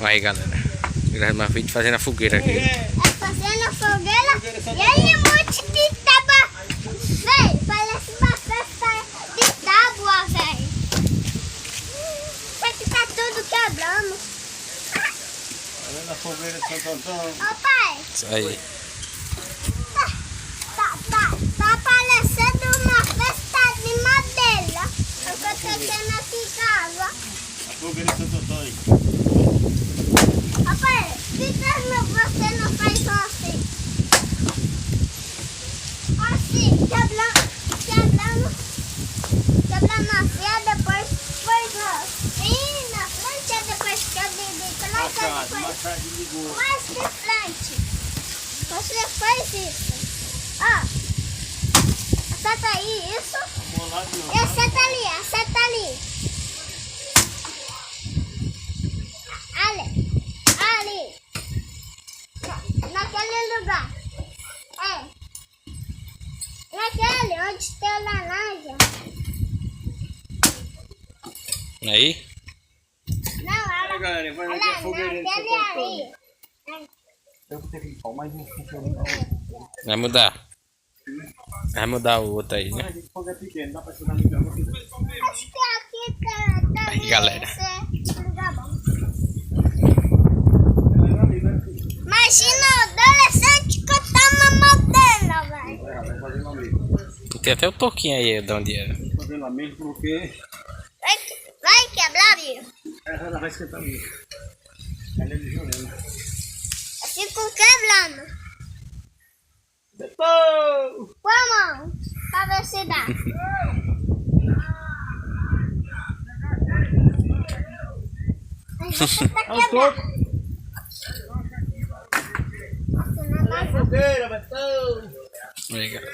Aí, galera. Gravando mais vídeo fazendo a fogueira aqui. Fazendo a fogueira. E aí, um monte de tábua. Véi, parece uma festa de tábua, véi. Isso aqui tá tudo quebrando. Fazendo a fogueira de Santo Antônio. Ô, pai. Isso aí. Tá parecendo uma festa de madeira. Acontecendo aqui em casa. A fogueira de Santo Antônio. Papai, por que você não faz assim? Assim, quebrando assim, depois assim na frente, depois que eu divido lá, Machado ligou. mais de frente. Você faz isso. Ó, acerta aí, isso. E acerta ali. Ali. Naquele lugar. Naquele onde tem a laranja. Aí. Não, Galera, vai naquela fogueira de Santo Antônio. ali. Eu vou ter que limpar mais um funcionário. Vai mudar. Vai mudar o outro aí, né? Mas esse fogo é pequeno, dá pra chegar no grama aqui. Acho que aqui tá Aí, galera. lugar bom. Imagina o adolescente cortar uma madeira, velho. Vai fazer lá mesmo. Tem até o toquinho aí de onde era. Vou fazer lá mesmo porque Vai quebrar, viu? ela vai esquentar mesmo. Ela é de Jurema. Eu fico quebrando. Depois! Põe a mão, pra ver se dá. Você tá quebrando. Olha a fogueira, Betão! Aí, galera.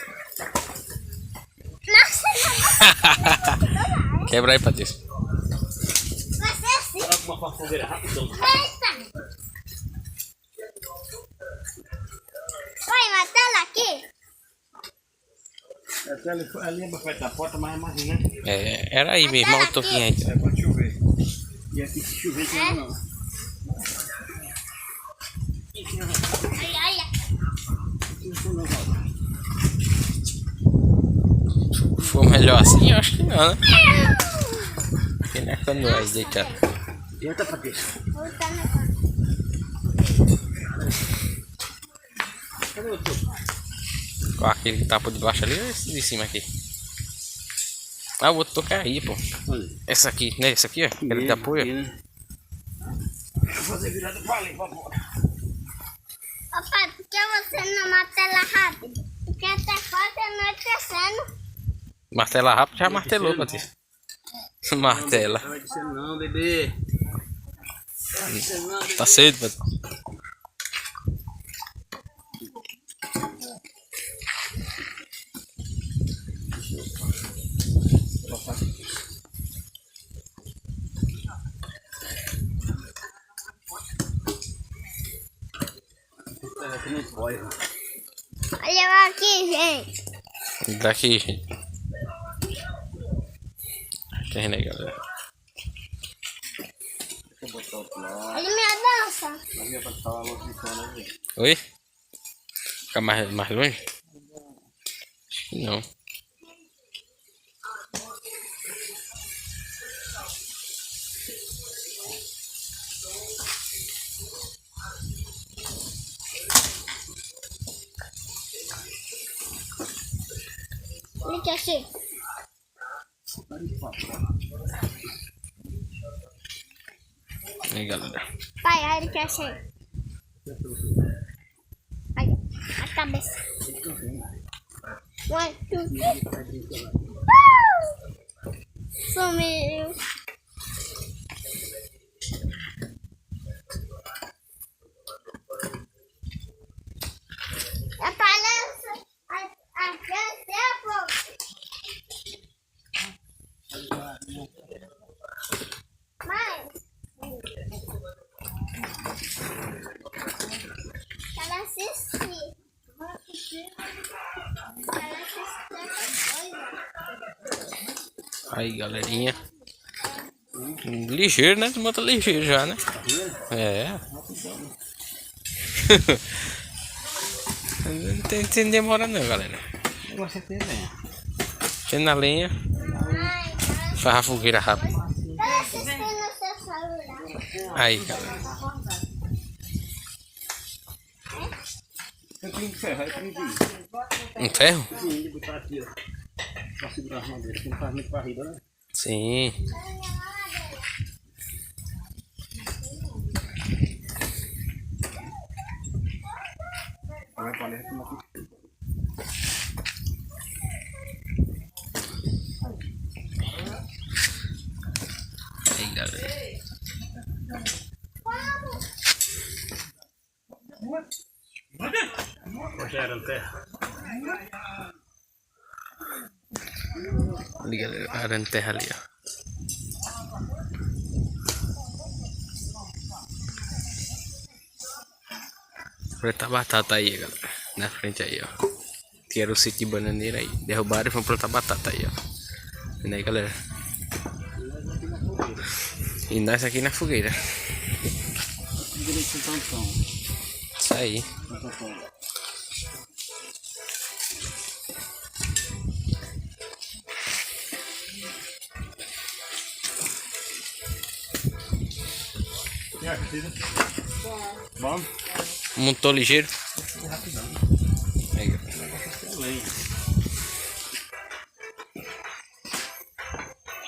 Nossa, Quebra aí, Patrícia. vai ser assim. Coloca uma fogueira rapidão. Eita! Põe uma tela aqui. Essa ali é pra frente da porta, mas é mais, né? É, era aí mesmo, olha o toquinho aí. É pra chover. E aqui se chover, não. Olha. Foi melhor assim? Eu acho que não, né? Porque não é quando é deitado. E outra Patrícia. Voltar na cama. Cadê o topo? Ó, aquele que tá por debaixo ali ou esse de cima aqui? Ah, o outro toque é aí, pô. Olha. Essa aqui, né? Essa aqui, ó. Aquele de apoio. Deixa eu fazer virada pra ali, vamos. Papai, por que você não mata ela rápido? Porque até quase anoitecendo. Martela rápido, já martelou, Patrícia. Martela. Não vai dizer não, bebê. Tá cedo, Patrícia. Olha eu aqui, gente. Daqui, gente. Tem, né, galera? Olha minha dança. Oi? Fica mais longe? Acho que não. Olha aqui assim. Aí, galera. Pai, olha que achei. Olha, a cabeça. 1, 2, sumiu. Aparece a tempo. Mãe. Ela assistir. Aí, galerinha. Ligeiro, né? Tu monta ligeiro já, né? É. Não tem demora não, galera. O negócio é ter lenha. Tendo na lenha, faz a fogueira rápido. Tá assistindo o seu celular. Aí, galera. Eu tenho que ferrar, eu tenho que ir. Um ferro? Sim, de botar aqui, ó. Pra segurar as madeiras, que não faz muito barriga, né? Sim. Vai pra ali, aqui. Aí, galera. Rogério, terra. Ali, galera. Arando terra ali, ó. Plantar batata aí, galera. Na frente aí, ó. Que era o sítio de bananeira aí. Derrubaram e vão plantar batata aí, ó. Vendo aí, galera. E nós aqui na fogueira. Isso aí. Bom? Montou ligeiro. Aí, galera.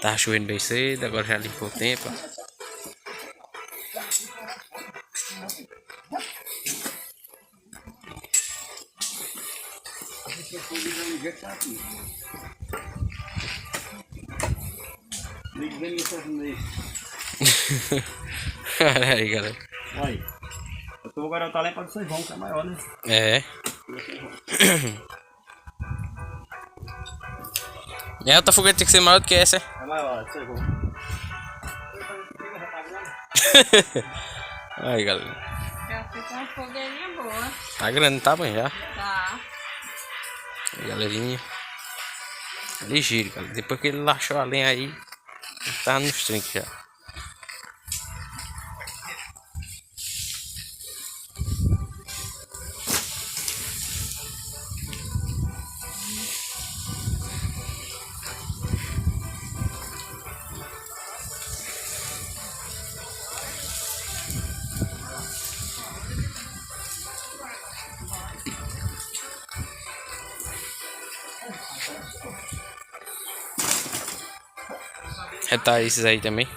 Tava chovendo bem cedo, agora já limpou o tempo. Ó. Olha aí, galera. Aí. Eu tô agora o talento para vocês vão, que é maior, né? É. E a outra fogueira tem que ser maior do que essa, é? É maior, vocês vão. Aí, galera. Já fica uma fogueirinha boa. Tá grande o tamanho já. Tá. Aí, galerinha. Ligeiro, galera. Depois que ele laxou a lenha aí, tá nos trinques já. Retar esses aí também.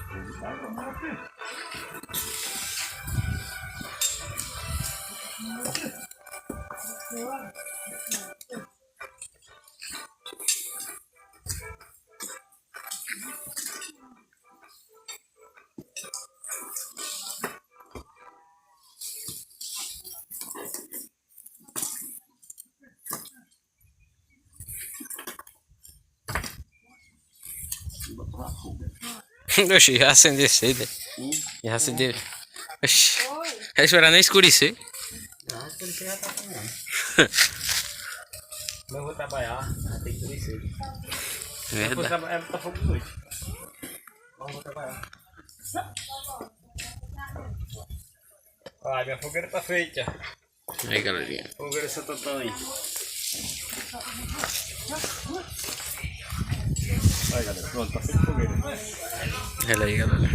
Oxi, já acender cedo. Já acender. Oxi. Vai esperar nem escurecer. Não, porque ele já tá comendo. Não vou trabalhar, tem que dormir cedo. Verdade. É botar fogo de noite. Não vou trabalhar. Ai, minha fogueira tá feita. Aí, galerinha. Fogueira Santo Antônio. Aí, galera, pronto, tá feita a fogueira. Olha aí, galera.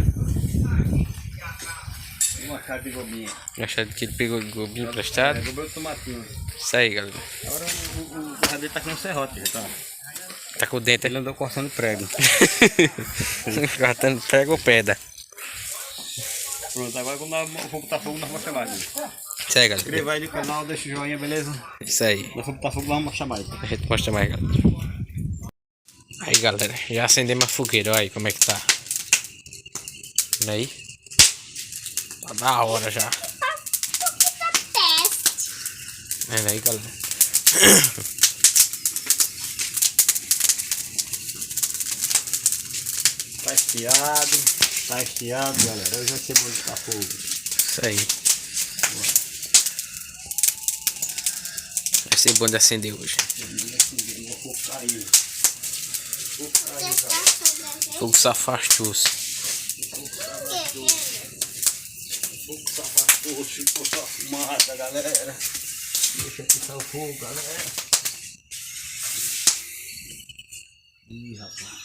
Uma chave de gobinha. Achado que ele pegou o gobinho emprestado. É, gobinho de tomatinho. Isso aí, galera. Agora o borradeiro tá com um serrote, já tá. Tá com o dente. Ele andou cortando prego. Cortando prego ou pedra. Pronto, agora quando eu for botar fogo, nós vamos chamar ele. Isso aí, galera. Inscreva aí no canal, deixa o joinha, beleza? Isso aí. Nós vamos botar fogo, nós vamos chamar ele. A gente mostra mais, galera. Aí, galera. Já acendemos a fogueira. Olha aí como é que tá. Olha aí. Tá da hora já. Olha aí, galera. Tá estiado, galera. Eu já sei onde tá fogo. Isso aí. Vai ser bom de acender hoje. O fogo caiu. Fogo safastos. fogo tava todo, ficou só fumaça, galera. Deixa aqui só o fogo, galera. Ih, rapaz.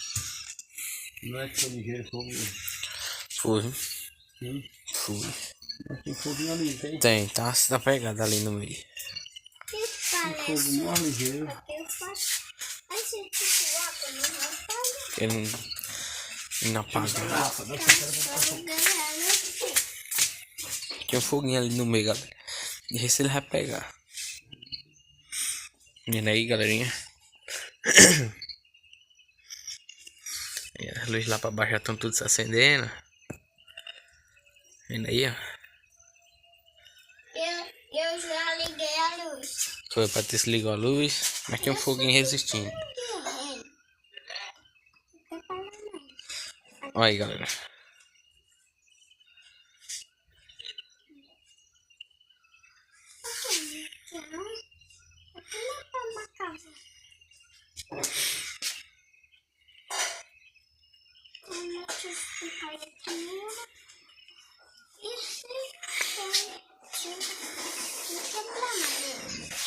Não é que foi ligeiro fogo. Fui. Fui. Mas tem foguinho ali, tem? Tem, tá pegada ali no meio. Que Fogo parece? mais ligeiro. Eu faço. Aí se tipo água não apaga. Ele não apaga. Tem um foguinho ali no meio, galera. E esse ele vai pegar. Vendo aí, galerinha. E as luzes lá pra baixo já estão tudo se acendendo. Vendo aí, ó. Eu já liguei a luz. Foi pra ter se ligou a luz. Mas tem um foguinho resistindo. Olha aí, galera.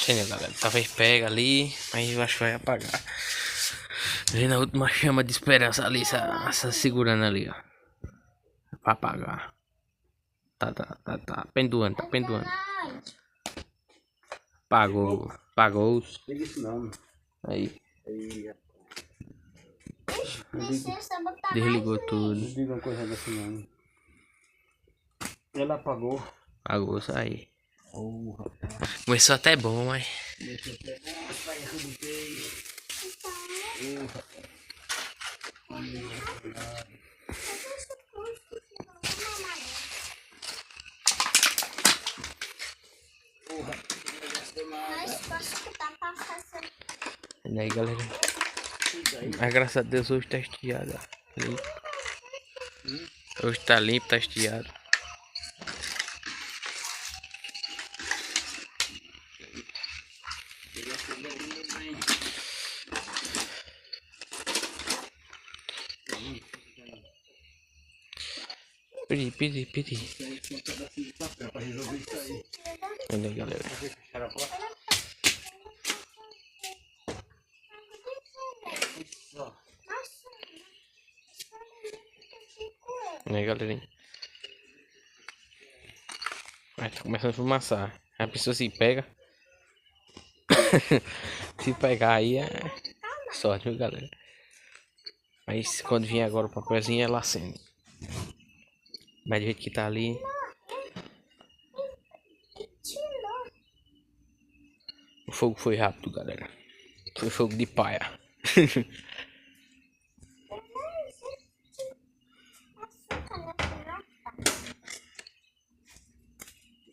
Entendeu, galera? Talvez pega ali, mas eu acho que vai apagar. Vendo a última chama de esperança ali, essa segurando ali, ó. Pra apagar. Tá pendurando, tá pendurando. Apagou. Não isso não. Aí, Aí, desligou tudo. não diga uma coisa dessa não. Ela apagou. Apagou, isso aí. Oh, rapaz. Começou até bom, mas... Deixa eu pegar, vai arrebentei. E aí, galera. Mas graças a Deus hoje tá estiado, ó. Hoje tá limpo, tá estiado. Pedi. Pra resolver isso aí. Olha aí, galera. Fechar a porta. Olha aí, galerinha. Vai, tá começando a fumaçar. A pessoa se pega. Se pegar aí é sorte, viu, galera? Mas quando vier agora o papelzinho, ela acende. Mas do jeito que tá ali. O fogo foi rápido, galera. Foi fogo de paia.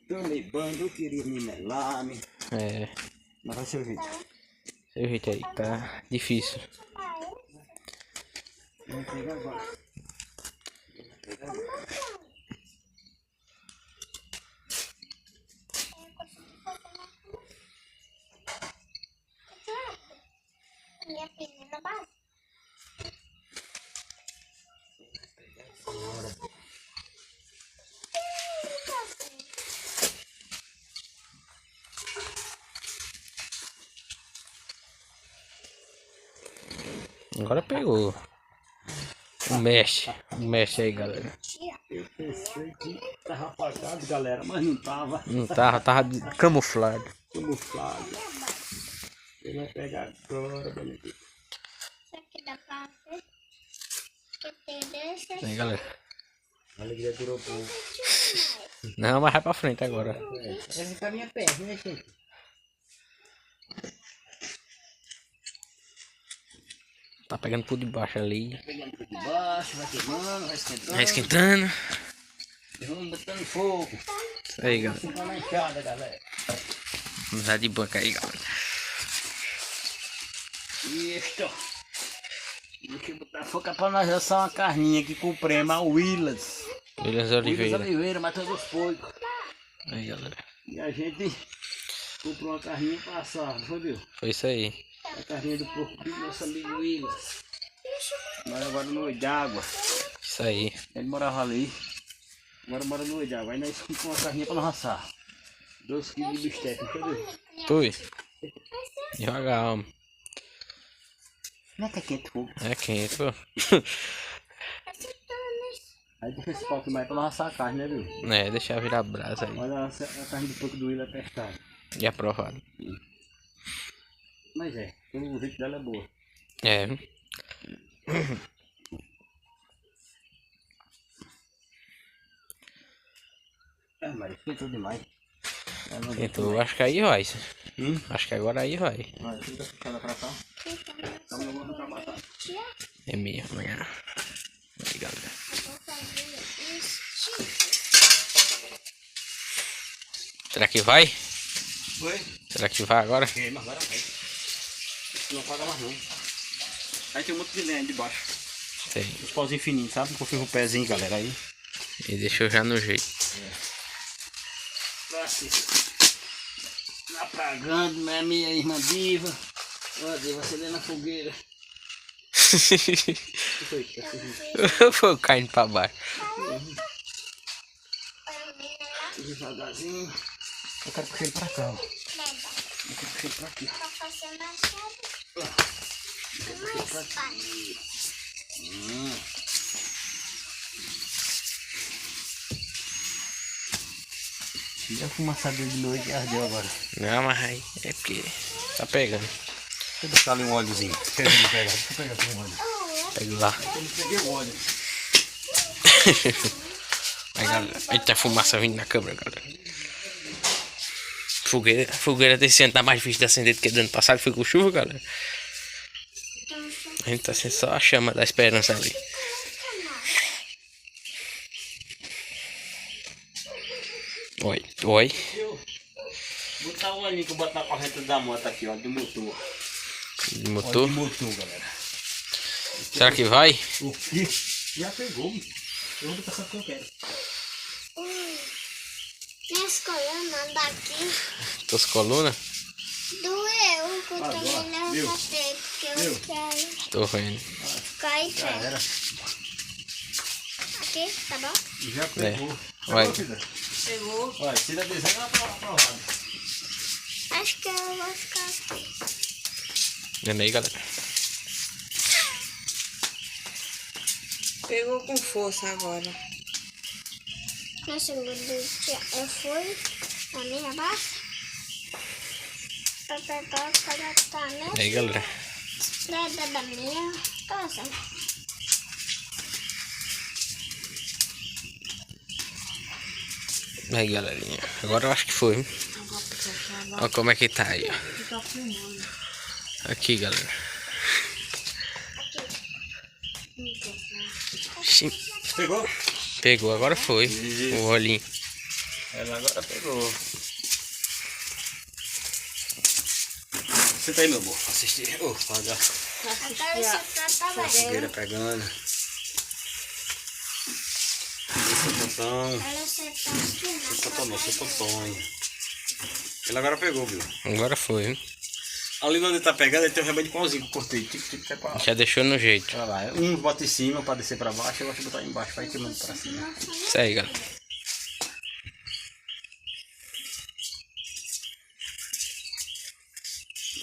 Tomei banho, eu queria me melar, É, mas vai ser o jeito. seu jeito aí, tá difícil. Vamos pegar agora. Minha filha na base. Agora pegou. Mexe aí, galera. Eu pensei que tava apagado, galera, mas não tava. Não tava camuflado. Camuflado. Ele vai pegar agora, Benedito. Isso aqui dá pra ver. Que tem desse. Aí, galera. A alegria durou pouco. Não, mas vai pra frente agora. Essa tá minha perna, né, gente? Tá pegando por debaixo ali. Pegando por debaixo, vai queimando, vai esquentando. Vai esquentando. Vamos botando fogo. Isso aí, galera. Fica na enxada, galera. Vamos usar de banca aí, galera. Isso. Deixa eu botar fogo pra nós assar uma carninha aqui com o prêmio a Willas. Williams Willas Oliveira. Oliveira, matando os porcos. Aí, galera. E a gente comprou uma carninha pra assar, não foi, viu? Foi isso aí. A carninha do porco do nosso amigo Willas. Mas agora no olho d'água. Isso Isso aí. Ele morava ali. Agora mora no Olho de Água. Aí nós fomos com uma carninha pra nós assar. 12 kg de bisteca, entendeu? Fui. Devagar, homem. Não é que é quente fogo. É quente, pô. é Aí deixa esse pau aqui mais pra nós assar a carne, né, viu? É, deixar virar brasa aí. Olha a carne do porco do Will é pestada. E aprovado. Mas é, pelo jeito dela é boa. É. É, mas esquentou demais. Então, acho que aí vai. Acho que agora aí vai. Vai, fica fechada pra cá. Dá um negócio pra matar. É meio amanhã. Aí, galera. Será que vai? Foi? Será que vai agora? Queima, agora vai. Isso não apaga mais não. Aí tem um monte de lenha de baixo. Tem. Os pauzinhos fininhos, sabe? Que eu fiz um pezinho, galera, aí. E deixou já no jeito. Apagando, minha irmã Diva. Ó, Diva, você lê na fogueira. Foi caindo pra baixo. Devagarzinho. Eu quero puxar ele pra cá, ó. Eu quero puxar ele pra aqui. Pra fazer machado. Mais fácil. E a fumaçadeira de noite ardeu agora. Não, mas aí é porque tá pegando. Deixa eu deixar ali um óleozinho. Deixa eu pegar. Deixa eu pegar aqui um óleo. Pega lá. Eu não peguei o óleo. Aí, galera. Eita, fumaça vindo na câmera, galera. Fogueira desse ano tá mais difícil de acender do que do ano passado. Foi com chuva, galera. A gente tá sendo só a chama da esperança ali. Oi, oi. Botar o olhinho que eu boto na corrente da moto aqui, ó, de motor. De Ó, motor. de motor, galera. Será que vai? O que? Já pegou. Eu vou botar só que eu quero. Minhas colunas daqui Tuas colunas? doeu, que eu Agora, também viu? levantei, porque eu Viu? quero Tô vendo. ficar em Já pé. era. Aqui, tá bom? Já pegou. Vai. Pegou, Cida? Pegou. Vai, tira desenho lá pra lado. Acho que eu vou ficar aqui. Vendo aí, galera. Pegou com força agora. No segundo dia eu fui na minha base pra pegar o caratana Aí, galera. da minha casa. Aí, galerinha. Agora eu acho que foi. Olha como é que tá aí, ó. Fica filmando. Aqui, galera. Sim. Pegou? Pegou, agora foi. Isso. O olhinho. Ela agora pegou. Senta aí, meu amor. Assistir. Ô, olha. Agora você tá A trabalhando. fogueira pegando. Seu Tontão. Agora você tá assistindo. Seu Tontão não, seu Tontonho. Ele agora pegou, viu? Agora foi. Ali onde ele tá pegando, ele tem um remédio pauzinho que eu cortei. Tic, que é pra... Já deixou no jeito. Olha lá, um bota em cima pra descer pra baixo, eu gosto de botar embaixo pra ir queimando pra cima. Isso aí, galera.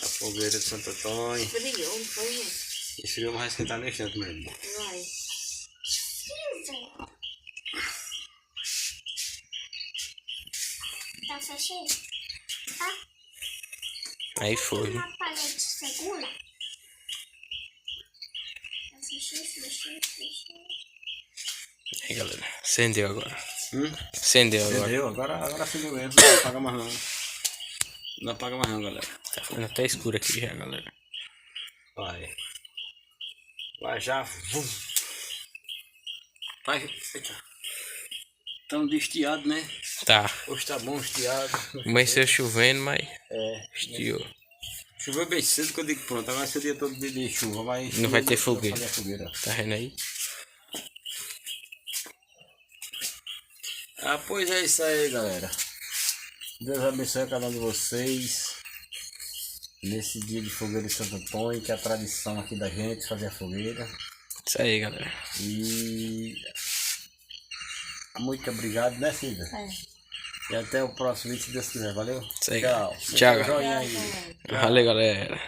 A fogueira de Santo Antônio. Brilhou, não foi, gente? Esse frio vai esquentar nesse tanto mesmo. Vai. Tá fechando? Tá? Aí foi. Uma paleta segura. Tá fechando. Aí, galera. Acendeu agora. Hum? Acendeu agora. Entendeu? Agora acendeu mesmo. Não apaga mais não. Não apaga mais não, galera. Tá ficando até escuro aqui já, galera. Vai. Vai já. Vum. Vai. Eita. Tão de estiado, né? Tá. Hoje tá bom estiado. Amanheceu chovendo, mas É. estiou. Choveu bem cedo que eu digo pronto. Agora vai ser o dia todo de chuva. Mas Não vai ter fogueira. Fazer a fogueira. Tá vendo aí? Ah, pois é isso aí, galera. Deus abençoe a cada um de vocês. Nesse dia de fogueira de Santo Antônio, que é a tradição aqui da gente, fazer a fogueira. Isso aí, galera. E muito obrigado, né, Cida? E até o próximo vídeo, se Deus quiser. Valeu? Isso aí, Tchau. tchau, Deixa o galera. joinha aí. Valeu, galera.